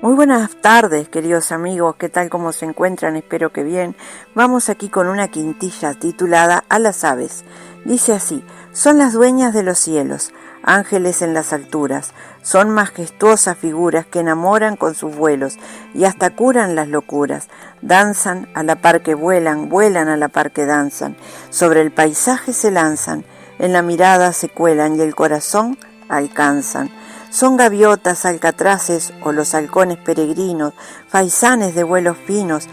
Muy buenas tardes, queridos amigos, ¿qué tal? ¿Cómo se encuentran? Espero que bien. Vamos aquí con una quintilla titulada A las aves. Dice así: son las dueñas de los cielos, ángeles en las alturas, son majestuosas figuras que enamoran con sus vuelos y hasta curan las locuras. Danzan a la par que vuelan, vuelan a la par que danzan, sobre el paisaje se lanzan, en la mirada se cuelan y el corazón alcanzan. Son gaviotas, alcatraces o los halcones peregrinos, faisanes de vuelos finos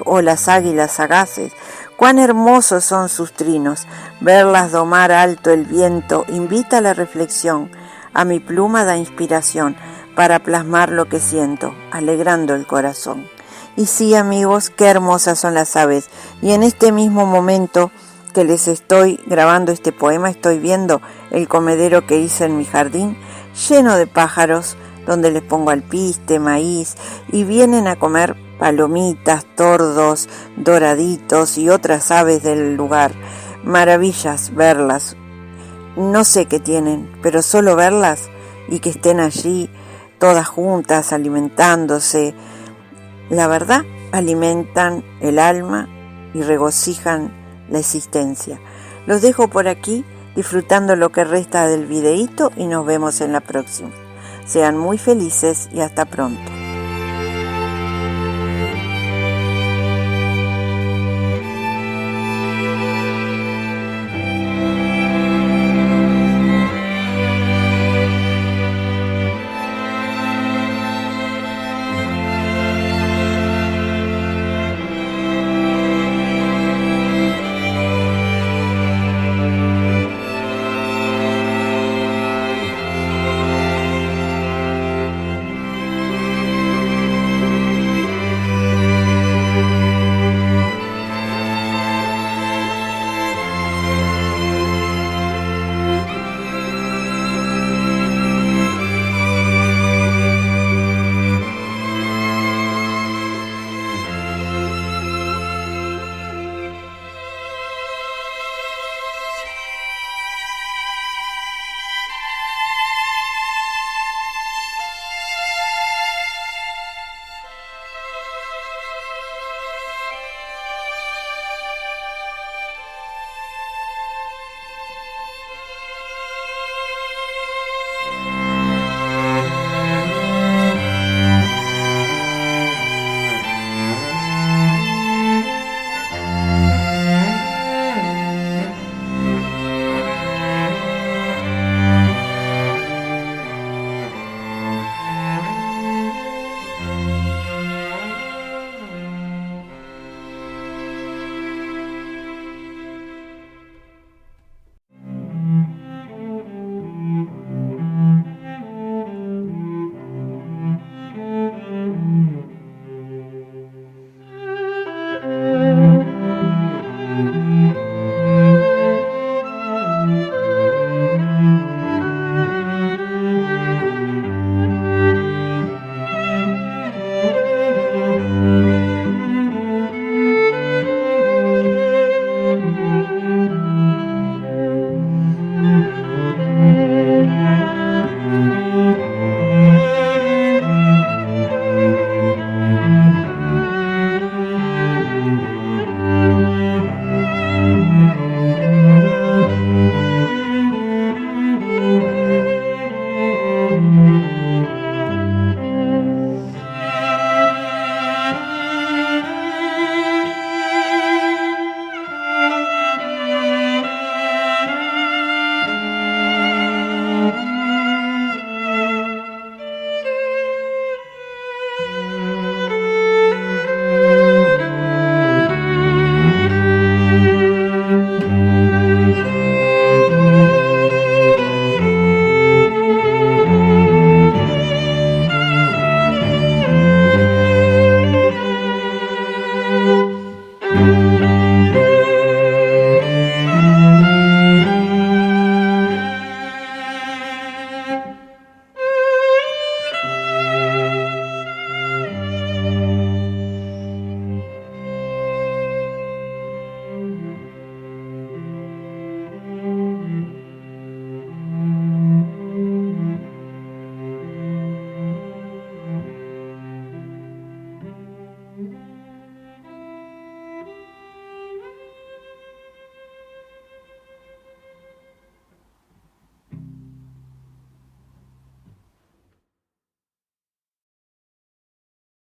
o las águilas sagaces. Cuán hermosos son sus trinos, verlas domar alto el viento invita a la reflexión, a mi pluma da inspiración para plasmar lo que siento, alegrando el corazón. Y sí, amigos, qué hermosas son las aves, y en este mismo momento que les estoy grabando este poema, estoy viendo el comedero que hice en mi jardín, lleno de pájaros, donde les pongo alpiste, maíz, y vienen a comer palomitas, tordos, doraditos y otras aves del lugar. Maravillas verlas. No sé qué tienen, pero solo verlas y que estén allí todas juntas alimentándose, la verdad, alimentan el alma y regocijan la existencia. Los dejo por aquí disfrutando lo que resta del videíto y nos vemos en la próxima. Sean muy felices y hasta pronto.